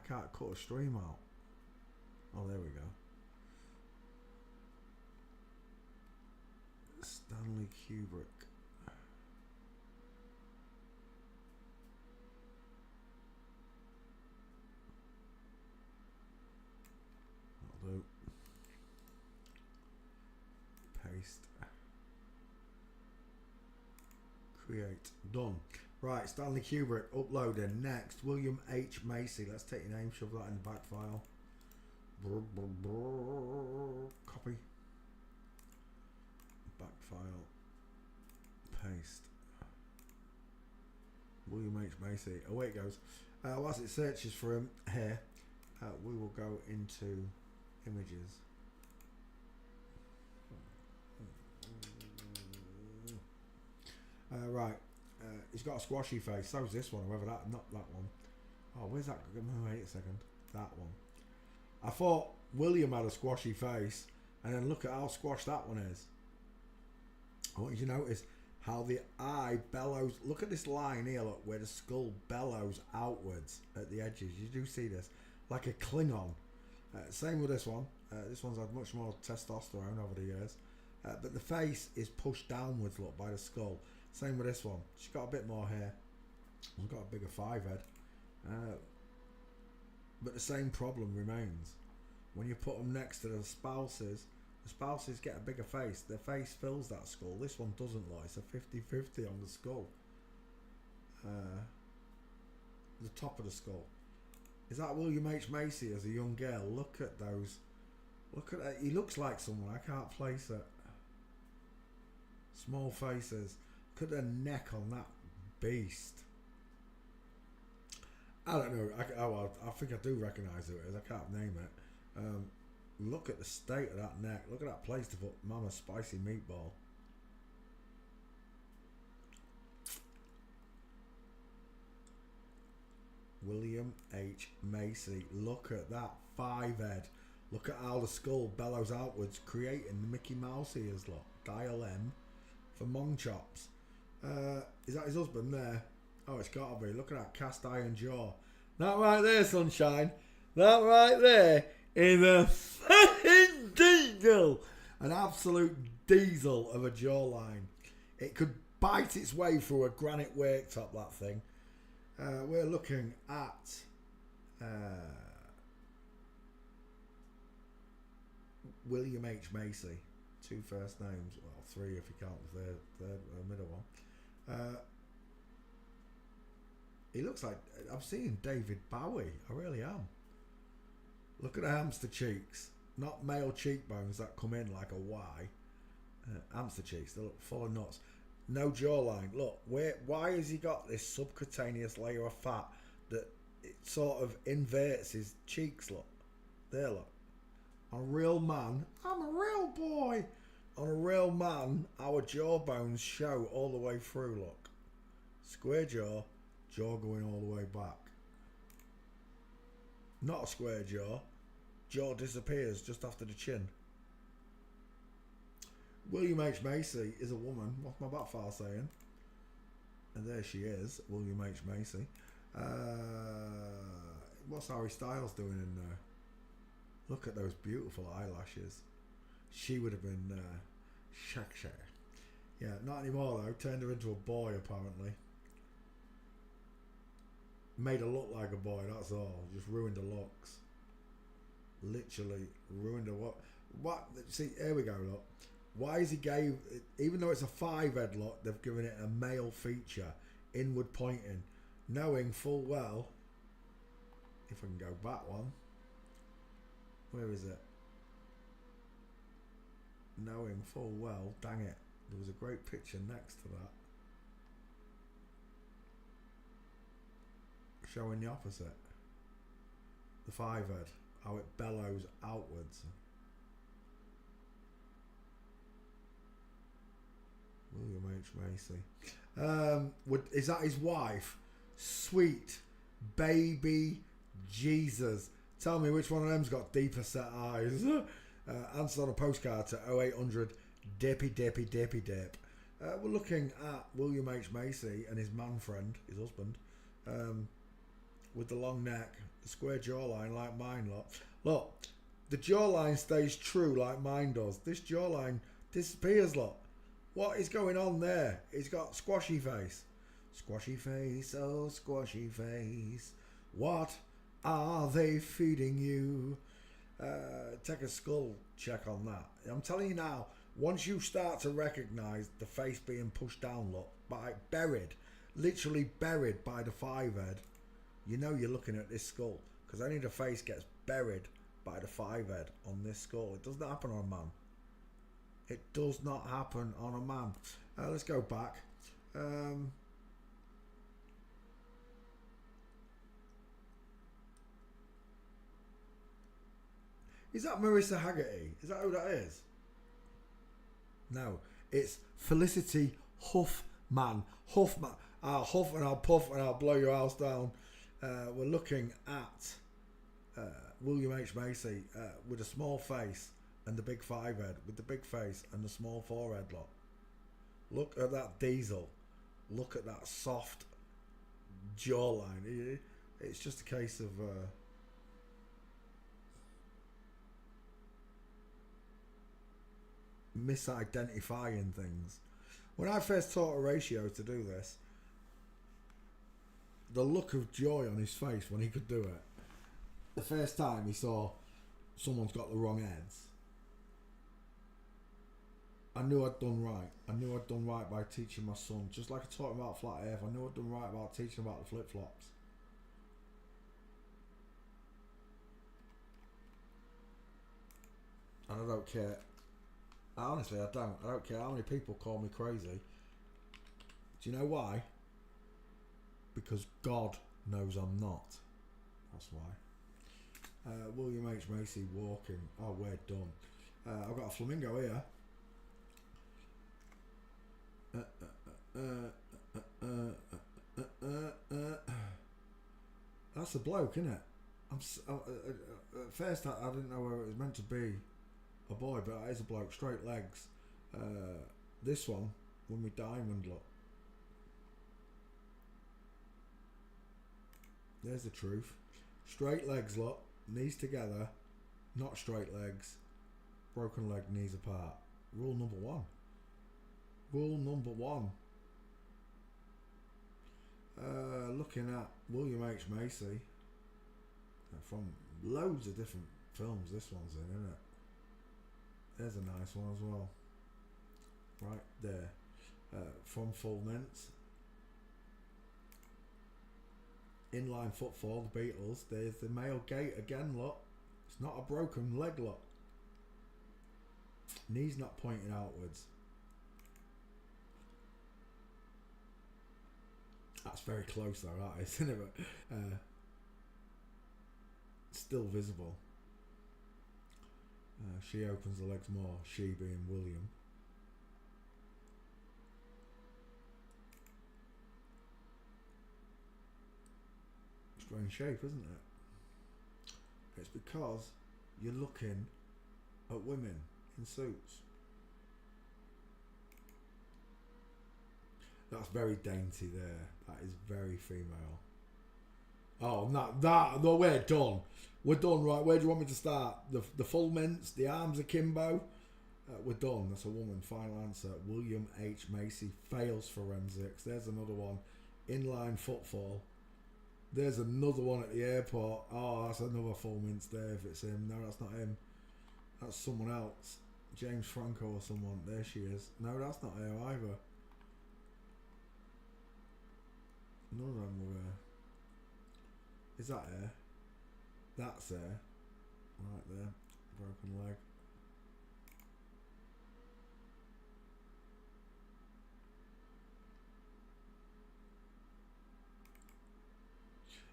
can't cut a stream out. Oh, there we go. Stanley Kubrick. That'll do. Paste. Create. Done. Right, Stanley Kubrick, uploading. Next, William H. Macy. Let's take your name, shove that in the back file. Copy. Back file. Paste. William H. Macy. Away it goes. Whilst it searches for him here, we will go into images. Right. He's got a squashy face. So's this one, whoever that, not that one. Oh, where's that? Wait a second. That one. I thought William had a squashy face, and then look at how squashed that one is. I want you to notice how the eye bellows. Look at this line here, look, where the skull bellows outwards at the edges. You do see this, like a Klingon. Same with this one. This one's had much more testosterone over the years. But the face is pushed downwards, look, by the skull. Same with this one. She's got a bit more hair. She's got a bigger 5 head. But the same problem remains. When you put them next to the spouses get a bigger face. Their face fills that skull. This one doesn't, look. It's a 50-50 on the skull. The top of the skull. Is that William H. Macy as a young girl? Look at those. Look at that. He looks like someone. I can't place it. Small faces. Look at the neck on that beast. I don't know. I think I do recognise who it is. I can't name it. Look at the state of that neck. Look at that place to put Mama's spicy meatball. William H. Macy. Look at that 5 head. Look at how the skull bellows outwards, creating the Mickey Mouse ears. Look. Dial M for Mong Chops. Is that his husband there? Oh, it's got to be. Look at that cast iron jaw. That right there, sunshine. That right there is a fucking diesel. An absolute diesel of a jawline. It could bite its way through a granite worktop, that thing. We're looking at William H. Macy. 2 first names. Well, 3 if you count the third middle one. He looks like I'm seeing David Bowie. I really am. Look at the hamster cheeks. Not male cheekbones that come in like a Y. Hamster cheeks. They look full of nuts. No jawline. Look, why has he got this subcutaneous layer of fat that it sort of inverts his cheeks? Look. There, look. On a real man, I'm a real boy. On a real man, our jawbones show all the way through, look. Square jaw, jaw going all the way back. Not a square jaw. Jaw disappears just after the chin. William H. Macy is a woman. What's my back file saying? And there she is, William H. Macy. What's Harry Styles doing in there? Look at those beautiful eyelashes. She would have been Shaq. Yeah, not anymore though. Turned her into a boy apparently. Made her look like a boy, that's all. Just ruined her looks. Literally ruined her what? See, here we go, look. Why is he gave, even though it's a 5 head look, they've given it a male feature, inward pointing, knowing full well, if I can go back one, where is it? Knowing full well, dang it, there was a great picture next to that. Showing the opposite. The 5 head, how it bellows outwards. William H. Macy. Is that his wife? Sweet baby Jesus. Tell me which one of them's got deeper set eyes. Answer on a postcard to 0800 Dippy. We're looking at William H. Macy and his man friend, his husband, with the long neck, the square jawline like mine, look, the jawline stays true like mine does. This jawline disappears, look. What is going on there? He's got squashy face. Squashy face, oh squashy face. What are they feeding you? Take a skull check on that. I'm telling you now, once you start to recognise the face being pushed down, look, literally buried by the 5 head, you know you're looking at this skull, because only the face gets buried by the 5 head on this skull. It doesn't happen on a man. It does not happen on a man. Let's go back. Is that Marissa Haggerty? Is that who that is? No, it's Felicity Huffman. Huffman. I'll huff and I'll puff and I'll blow your house down. We're looking at William H. Macy with a small face and the big 5 head, with the big face and the small forehead. Look at that diesel. Look at that soft jawline. It's just a case of misidentifying things. When I first taught Horatio to do this, the look of joy on his face when he could do it, the first time he saw someone's got the wrong heads, I knew I'd done right. I knew I'd done right by teaching my son, just like I taught him about flat earth. I knew I'd done right about teaching him about the flip-flops. And I don't care. Honestly, I don't. I don't care how many people call me crazy. Do you know why? Because God knows I'm not. That's why. William H. Macy walking. Oh, we're done. I've got a flamingo here. That's a bloke, isn't it? At first, I didn't know whether it was meant to be a boy, but it is a bloke. Straight legs. This one with me diamond, look. There's the truth. Straight legs, look. Knees together. Not straight legs. Broken leg, knees apart. Rule number 1. Rule number 1. Looking at William H. Macy from loads of different films. This one's in, isn't it? There's a nice one as well. Right there. From Full Mints. Inline Footfall, the Beatles. There's the male gait again, look. It's not a broken leg, look. Knees not pointing outwards. That's very close though, that is, isn't it? Still visible. She opens the legs more, she being William. Strange shape, isn't it? It's because you're looking at women in suits. That's very dainty there. That is very female. Oh, no, we're done. We're done, right? Where do you want me to start? The full mints, the arms akimbo. We're done. That's a woman. Final answer. William H. Macy fails forensics. There's another one. Inline footfall. There's another one at the airport. Oh, that's another full mints there if it's him. No, that's not him. That's someone else. James Franco or someone. There she is. No, that's not her either. None of them were there. Is that her? That's her. Right there. Broken leg.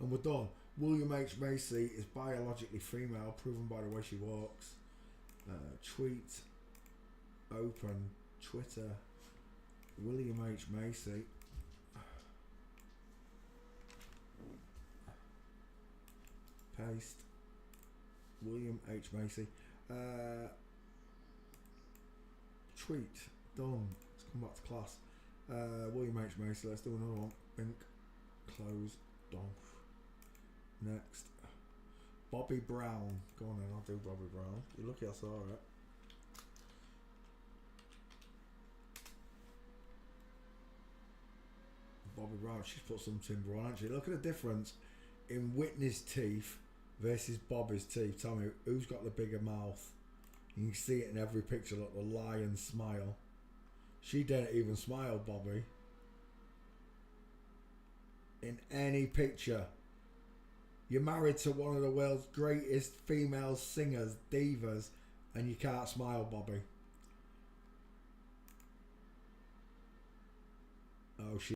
And we're done. William H. Macy is biologically female, proven by the way she walks. Tweet. Open. Twitter. William H. Macy. Paste. William H. Macy. Tweet. Done. Let's come back to class. William H. Macy. Let's do another one. Bink. Close. Done. Next. Bobby Brown. Go on then, I'll do Bobby Brown. You're lucky I saw it. Bobby Brown, she's put some timber on, hasn't she? Look at the difference in Whitney's teeth versus Bobby's teeth. Tell me, who's got the bigger mouth? You can see it in every picture, look, the lion smile. She didn't even smile, Bobby. In any picture. You're married to one of the world's greatest female singers, divas, and you can't smile, Bobby. Oh, she